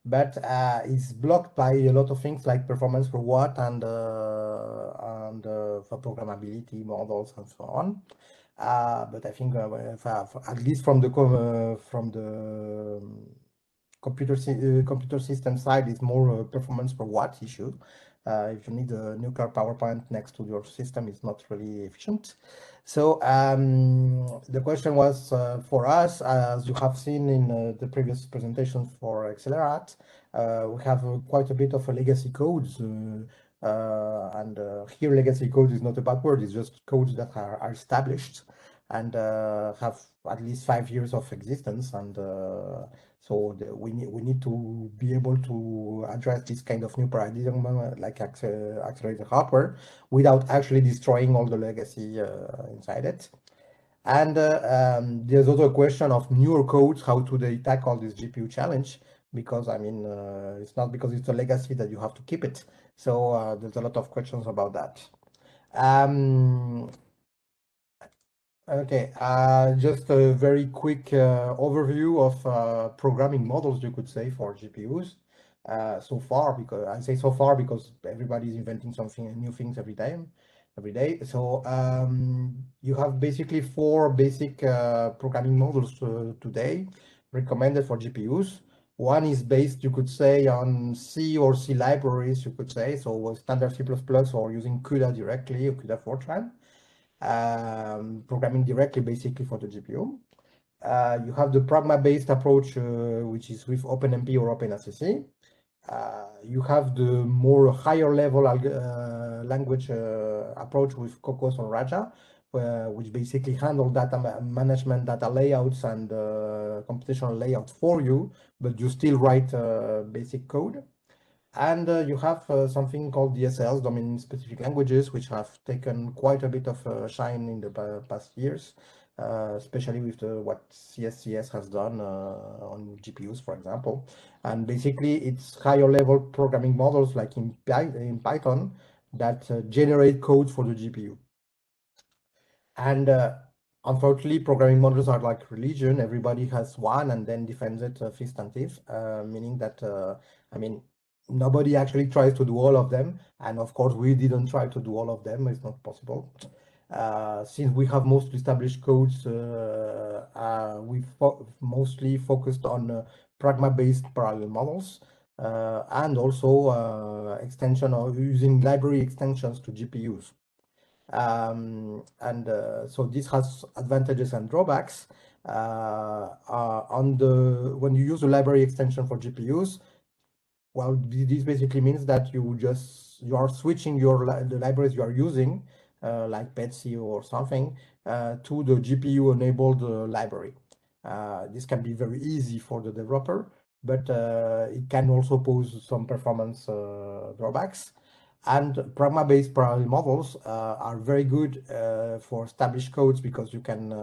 but it's blocked by a lot of things like performance per watt and for programmability models and so on. But I think at least from the computer system side, is more performance per watt issue. If you need a nuclear power plant next to your system, it's not really efficient. So the question was for us, as you have seen in the previous presentation for EXCELLERAT, we have quite a bit of a legacy codes. Here legacy code is not a bad word, it's just codes that are established and have at least 5 years of existence, and so we need to be able to address this kind of new paradigm like accelerated hardware without actually destroying all the legacy inside it. And there's also a question of newer codes, how do they tackle this GPU challenge? Because I mean, it's not because it's a legacy that you have to keep it. So there's a lot of questions about that. Okay, just a very quick overview of programming models, you could say, for GPUs so far. Because I say so far because everybody's inventing something, new things every day. So you have basically 4 basic programming models today recommended for GPUs. One is based, you could say, on C or C libraries, you could say, so standard C++ or using CUDA directly, or CUDA Fortran. Programming directly basically for the GPU. You have the pragma-based approach, which is with OpenMP or OpenSSE. You have the more higher level language approach with Cocos or Raja, which basically handle data management, data layouts, and computational layouts for you, but you still write basic code. And you have something called DSLs, domain-specific languages, which have taken quite a bit of shine in the past years, especially with what CSCS has done on GPUs, for example. And basically, it's higher-level programming models like in Python that generate code for the GPU. And unfortunately, programming models are like religion. Everybody has one and then defends it fist and teeth, meaning that, I mean, nobody actually tries to do all of them. And of course, we didn't try to do all of them. It's not possible. Since we have mostly established codes, we've mostly focused on pragma-based parallel models and also extension or using library extensions to GPUs. So this has advantages and drawbacks. When you use a library extension for GPUs, well, this basically means that you are switching the libraries you are using, like PETSI or something, to the GPU-enabled library. This can be very easy for the developer, but it can also pose some performance drawbacks. And pragma-based parallel models are very good for established codes because you can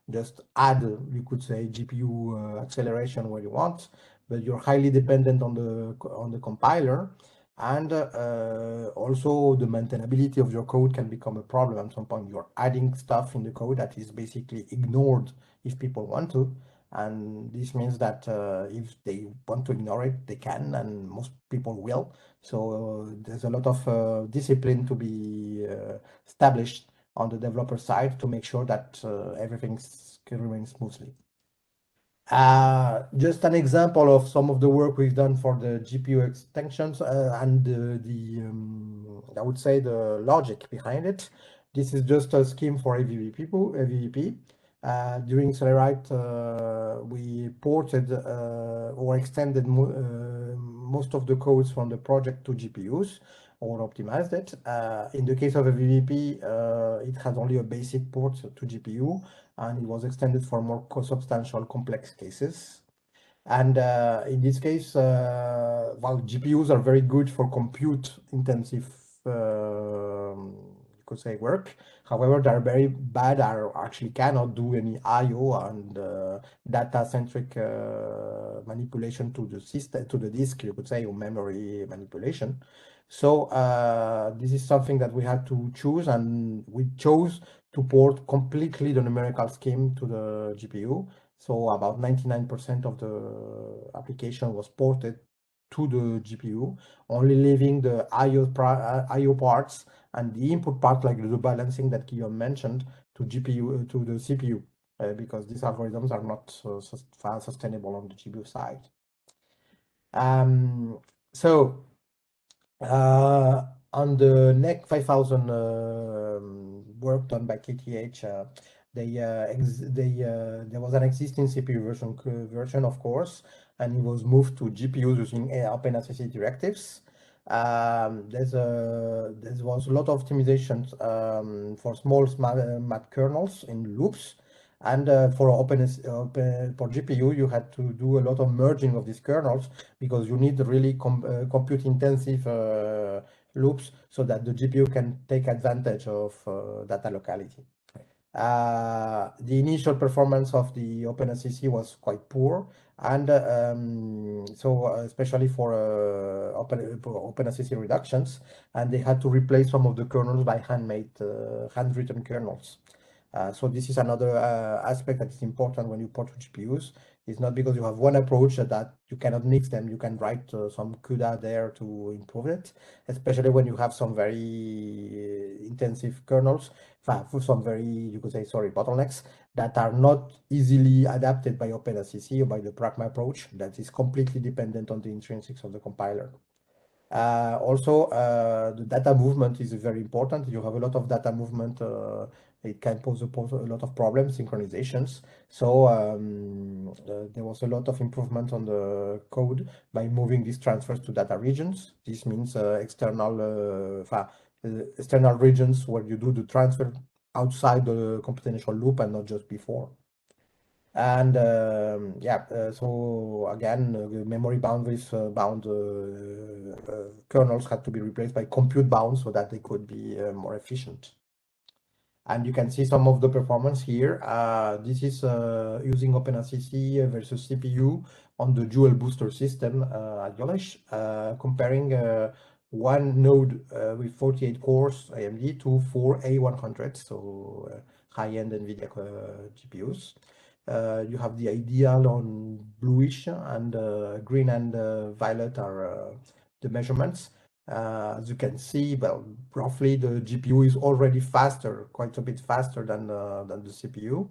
just add, you could say, GPU acceleration where you want, but you're highly dependent on the compiler, and also the maintainability of your code can become a problem at some point. You're adding stuff in the code that is basically ignored if people want to, and this means that if they want to ignore it, they can, and most people will. So there's a lot of discipline to be established on the developer side to make sure that everything can remain smoothly. Just an example of some of the work we've done for the GPU extensions and I would say the logic behind it. This is just a scheme for AVVP. During EXCELLERAT, we ported or extended most of the codes from the project to GPUs or optimized it. In the case of AVVP, it has only a basic port to GPU, and it was extended for more substantial complex cases. And in this case, well, GPUs are very good for compute-intensive, you could say, work. However, they're very bad, or actually cannot do any I/O and data-centric manipulation to the system, to the disk, you could say, or memory manipulation. So this is something that we had to choose, and we chose to port completely the numerical scheme to the GPU. So about 99% of the application was ported to the GPU, only leaving the I/O parts and the input part, like the balancing that Guillaume mentioned, to the CPU, because these algorithms are not sustainable on the GPU side. So on the NEC 5000 work done by KTH, there was an existing CPU version, of course, and it was moved to GPUs using OpenSSE directives. There was a lot of optimizations for small math kernels in loops. And for GPU, you had to do a lot of merging of these kernels because you need really compute-intensive loops so that the GPU can take advantage of data locality. The initial performance of the OpenSCC was quite poor, and so especially for OpenSCC reductions, and they had to replace some of the kernels by handwritten kernels. So this is another aspect that is important when you port to GPUs. It's not because you have one approach that you cannot mix them. You can write some CUDA there to improve it, especially when you have some very intensive kernels, for some very, you could say, sorry, bottlenecks that are not easily adapted by OpenSCC or by the Pragma approach that is completely dependent on the intrinsics of the compiler. Also, the data movement is very important. You have a lot of data movement. It can pose a lot of problems, synchronizations. So there was a lot of improvement on the code by moving these transfers to data regions. This means external regions where you do the transfer outside the computational loop and not just before. And so again, the memory boundaries bound kernels had to be replaced by compute bound so that they could be more efficient. And you can see some of the performance here. This is using OpenSCC versus CPU on the dual booster system at Yolish, comparing one node with 48 cores AMD to 4 A100, so high-end NVIDIA GPUs. You have the ideal on bluish, and green and violet are the measurements. As you can see, well, roughly the GPU is already faster, quite a bit faster than the CPU,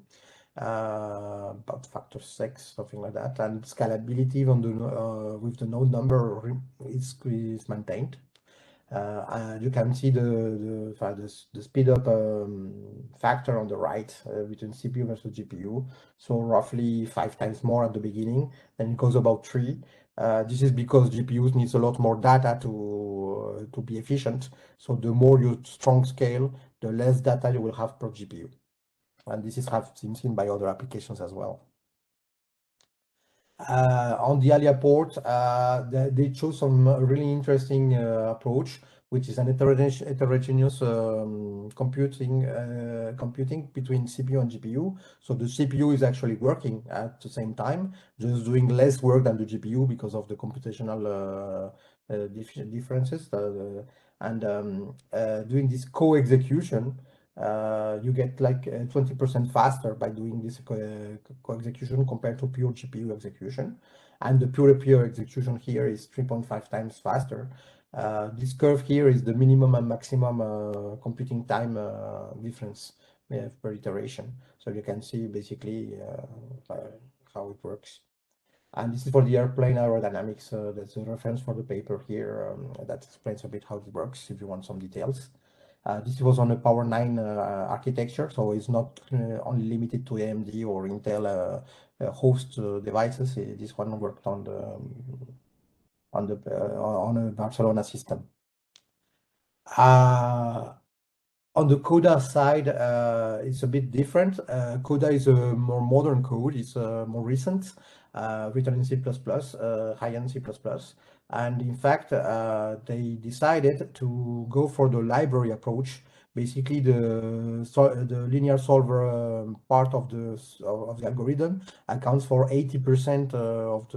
about factor 6, something like that. And scalability on the with the node number is maintained. You can see the speed up factor on the right between CPU versus GPU. So roughly 5 times more at the beginning, then it goes about 3. This is because GPUs needs a lot more data to be efficient. So the more you strong scale, the less data you will have per GPU. And this is seen by other applications as well. On the Alia port, they chose some really interesting approach, which is an heterogeneous computing between CPU and GPU. So the CPU is actually working at the same time, just doing less work than the GPU because of the computational differences. And doing this co-execution, you get like 20% faster by doing this co-execution compared to pure GPU execution. And the pure execution here is 3.5 times faster. This curve here is the minimum and maximum computing time difference per iteration. So you can see basically how it works. And this is for the airplane aerodynamics. That's a reference for the paper here that explains a bit how it works if you want some details. This was on a Power 9 architecture, so it's not only limited to AMD or Intel host devices. This one worked on a Barcelona system. On the CODA side, it's a bit different. CODA is a more modern code. It's more recent, written in C++, high-end C++. And in fact, they decided to go for the library approach. Basically, the linear solver part of the algorithm accounts for 80% of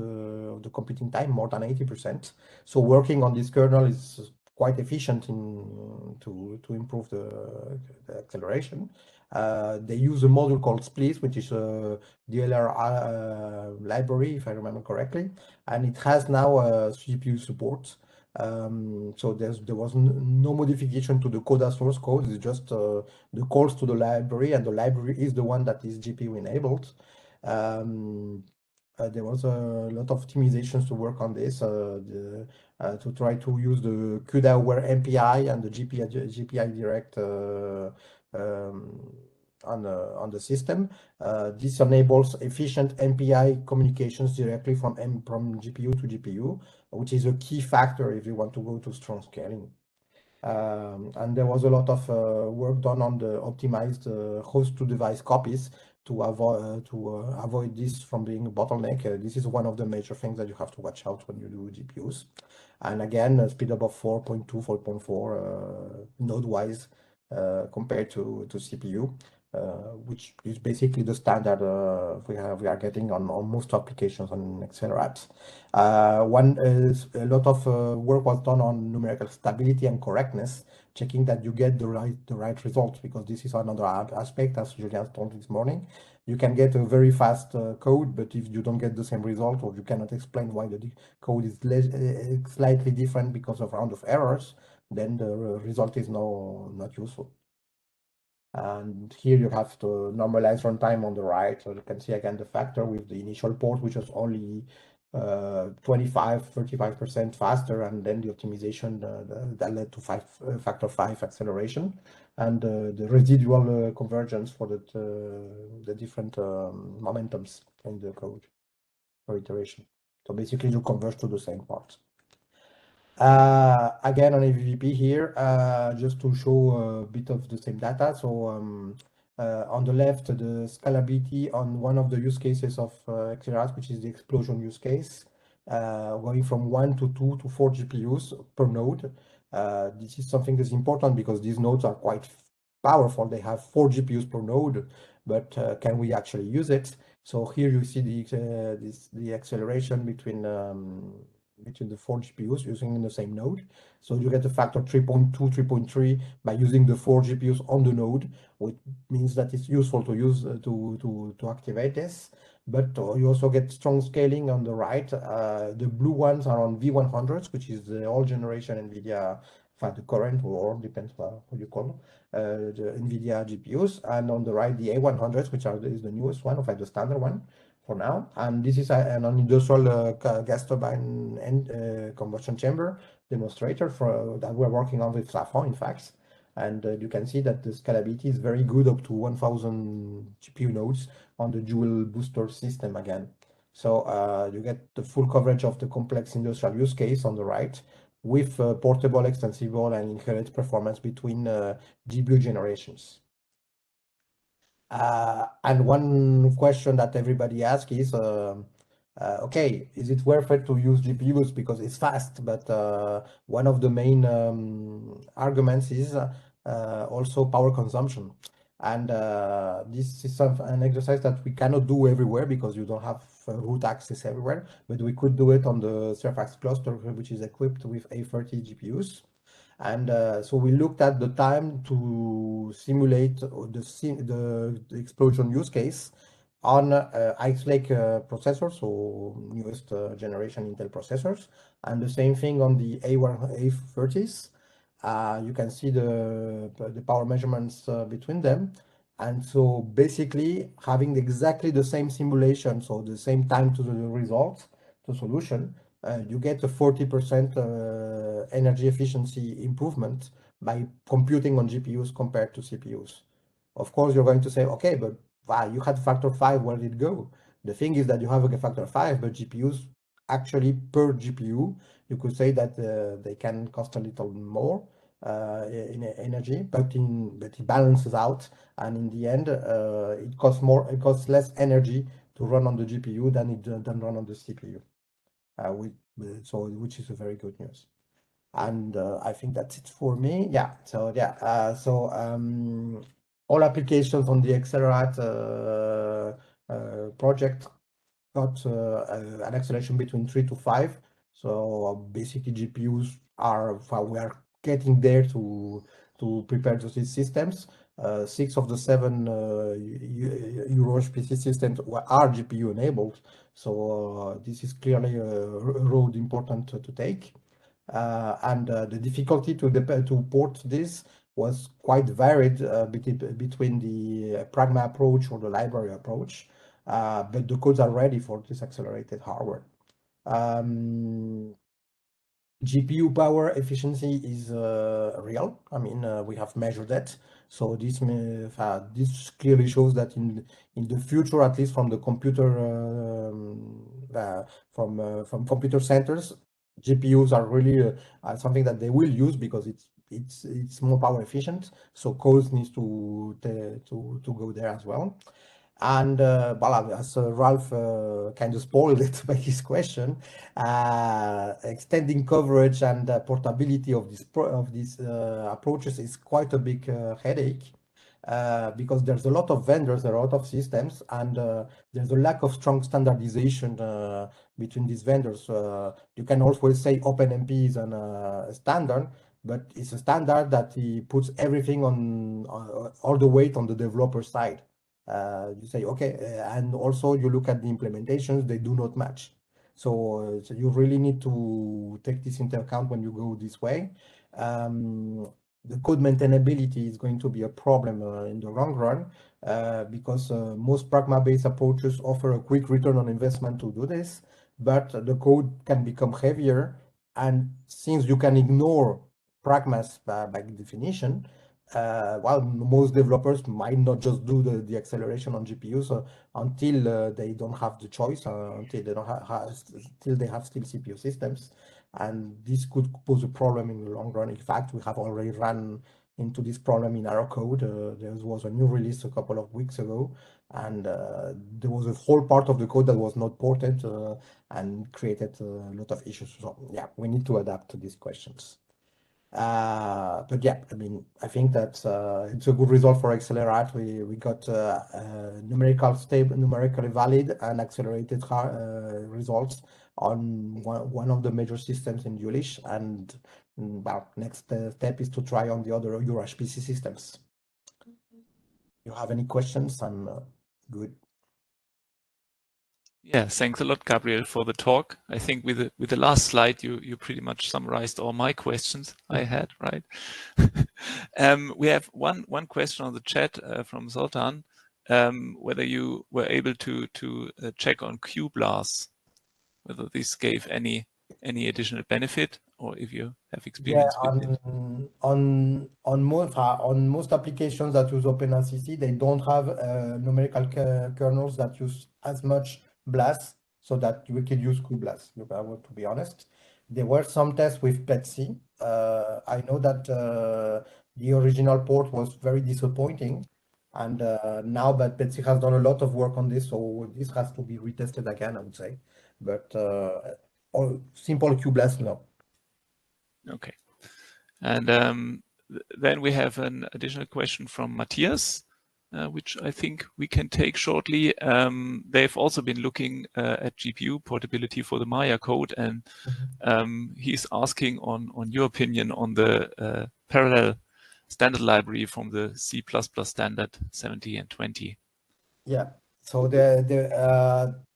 the computing time, more than 80%. So working on this kernel is quite efficient to improve the acceleration. They use a module called Split, which is a DLR library, if I remember correctly, and it has now CPU support. So there was no modification to the CODA source code. It's just the calls to the library, and the library is the one that is GPU enabled. There was a lot of optimizations to work on this to try to use the CUDA-aware MPI and the GPI direct on the system. This enables efficient MPI communications directly from GPU to GPU, which is a key factor if you want to go to strong scaling. And there was a lot of work done on the optimized host-to-device copies to avoid this from being a bottleneck. This is one of the major things that you have to watch out when you do GPUs. And again, speed up of 4.2, 4.4 node-wise compared to CPU. which is basically the standard we are getting on most applications on EXCELLERAT. One is a lot of work was done on numerical stability and correctness, checking that you get the right result, because this is another aspect, as Julien told this morning. You can get a very fast code, but if you don't get the same result, or you cannot explain why the code is slightly different because of round of errors, then the result is not useful. And here you have to normalize runtime on the right. So you can see again the factor with the initial port, which was only 35% faster, and then the optimization that led to factor 5 acceleration, and the residual convergence for the different momentums in the code for iteration. So basically you converge to the same part. Again on AVVP here, just to show a bit of the same data. So on the left, the scalability on one of the use cases of EXCELLERAT, which is the explosion use case, going from 1 to 2 to 4 GPUs per node. This is something that's important because these nodes are quite powerful. They have 4 GPUs per node, but can we actually use it? So here you see the acceleration between the 4 GPUs using in the same node. So you get a factor 3.2, 3.3 by using the 4 GPUs on the node, which means that it's useful to use to activate this. But you also get strong scaling on the right. The blue ones are on V100s, which is the old generation NVIDIA, the current, or depends what you call the NVIDIA GPUs. And on the right, the A100s, which is the newest one, the standard one for now. And this is an industrial gas turbine and combustion chamber demonstrator that we're working on with Safran, in fact. And you can see that the scalability is very good, up to 1000 GPU nodes on the dual booster system again. So you get the full coverage of the complex industrial use case on the right, with portable, extensible, and inherent performance between GPU generations. And one question that everybody asks is, okay, is it worth it to use GPUs because it's fast? But one of the main arguments is also power consumption. And this is an exercise that we cannot do everywhere because you don't have root access everywhere, but we could do it on the CERFACS cluster, which is equipped with A30 GPUs. And so we looked at the time to simulate the explosion use case on Ice Lake processors, so newest generation Intel processors, and the same thing on the A30s. You can see the power measurements between them. And so basically having exactly the same simulation, so the same time to the result, to solution, you get a 40% energy efficiency improvement by computing on GPUs compared to CPUs. Of course, you're going to say, okay, but wow, you had factor 5, where did it go? The thing is that you have a factor 5, but GPUs actually per GPU, you could say that they can cost a little more in energy, but it balances out, and in the end, it costs less energy to run on the GPU than run on the CPU. Which is a very good news. And I think that's it for me. Yeah. So yeah. All applications on the EXCELLERAT project got an acceleration between 3 to 5. So basically, GPUs we are getting there to prepare these systems. 6 of the 7 Euro HPC systems are GPU enabled. So this is clearly a road important to take. And the difficulty to port this was quite varied between the Pragma approach or the library approach. But the codes are ready for this accelerated hardware. GPU power efficiency is real. I mean, we have measured that. So this clearly shows that in the future, at least from the computer from computer centers, GPUs are really something that they will use because it's more power efficient. So codes needs to go there as well. And as Ralph kind of spoiled it by his question, extending coverage and portability of these approaches is quite a big headache. because there's a lot of vendors, there are a lot of systems, and there's a lack of strong standardization between these vendors. You can always say OpenMP is a standard, but it's a standard that he puts everything on all the weight on the developer side. You say, okay, and also you look at the implementations, they do not match. So you really need to take this into account when you go this way. The code maintainability is going to be a problem in the long run because most pragma-based approaches offer a quick return on investment to do this, but the code can become heavier. And since you can ignore pragmas by definition, well, most developers might not just do the acceleration on GPUs until they don't have the choice, until they don't till they have still CPU systems, and this could pose a problem in the long run. In fact, we have already run into this problem in our code. There was a new release a couple of weeks ago, and there was a whole part of the code that was not ported and created a lot of issues. So yeah, we need to adapt to these questions. But yeah, I mean, I think that it's a good result for EXCELLERAT. We got numerical stable, numerically valid and accelerated results on one of the major systems in Jülich, and well, next step is to try on the other HPC systems. You have any questions? I'm good. Yeah, thanks a lot, Gabriel, for the talk. I think with the last slide, you pretty much summarized all my questions I had, right? We have one question on the chat from Zoltan, whether you were able to check on QBLAS, whether this gave any additional benefit, or if you have experience with it. On most applications that use OpenRCC, they don't have numerical kernels that use as much BLAS, so that we could use QBLAS, to be honest. There were some tests with PETC. I know that the original port was very disappointing, and now that PETC has done a lot of work on this, so this has to be retested again, I would say. But simple QBLAS, no. Okay. And then we have an additional question from Matthias, which I think we can take shortly. They've also been looking at GPU portability for the Maya code, and he's asking on your opinion on the parallel standard library from the C++ standard 70 and 20. Yeah. So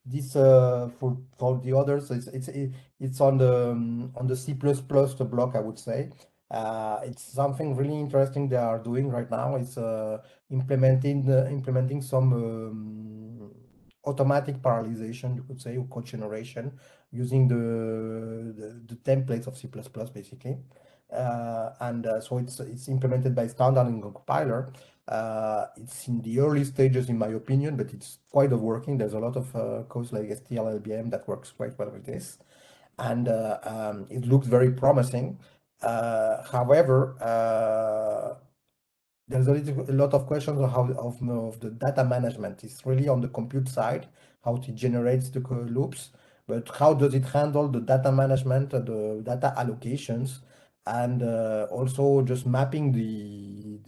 this for the others, it's on the C++ block, I would say. It's something really interesting they are doing right now. It's implementing some automatic parallelization, you could say, or code generation using the templates of C++, basically. So it's implemented by standard in compiler. It's in the early stages, in my opinion, but it's quite working. There's a lot of codes like STL-LBM that works quite well with this, and it looks very promising. However, there's a lot of questions on how of the data management. It's really on the compute side, how it generates the loops, but how does it handle the data management, the data allocations, and also just mapping the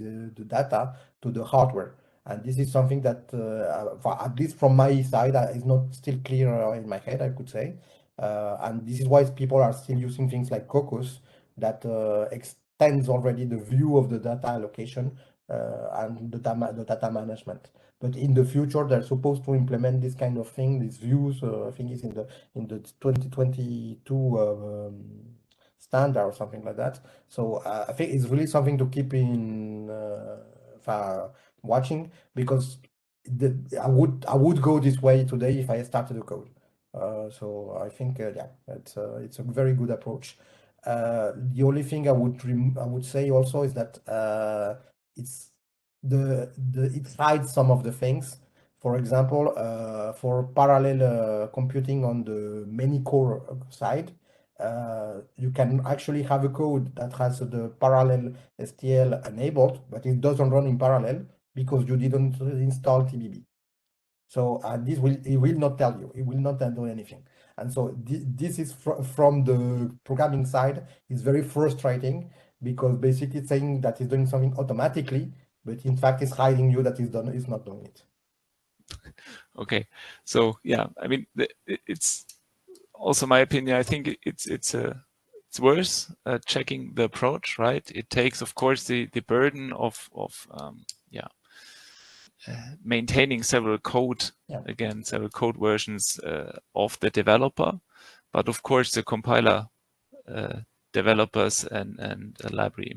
data to the hardware. And this is something that, at least from my side, is not still clear in my head, I could say. And this is why people are still using things like Cocos that extends already the view of the data allocation and the data management. But in the future, they're supposed to implement this kind of thing, these views. I think it's in the 2022 standard or something like that. So I think it's really something to keep in watching, because I would go this way today if I started the code. So I think yeah, it's a very good approach. The only thing I would say also is that it hides some of the things. For example, for parallel computing on the many core side, you can actually have a code that has the parallel STL enabled, but it doesn't run in parallel because you didn't install TBB. So it will not tell you, it will not do anything. And so this is from the programming side is very frustrating, because basically it's saying that it's doing something automatically, but in fact, it's hiding you that is not doing it. Okay, so yeah, I mean, it's also my opinion. I think it's worth checking the approach, right? It takes, of course, the burden of maintaining several code versions of the developer, but of course the compiler developers and library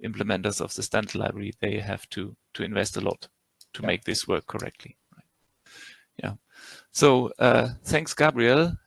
implementers of the standard library, they have to invest a lot to make this work correctly. Right? Yeah. So thanks, Gabriel.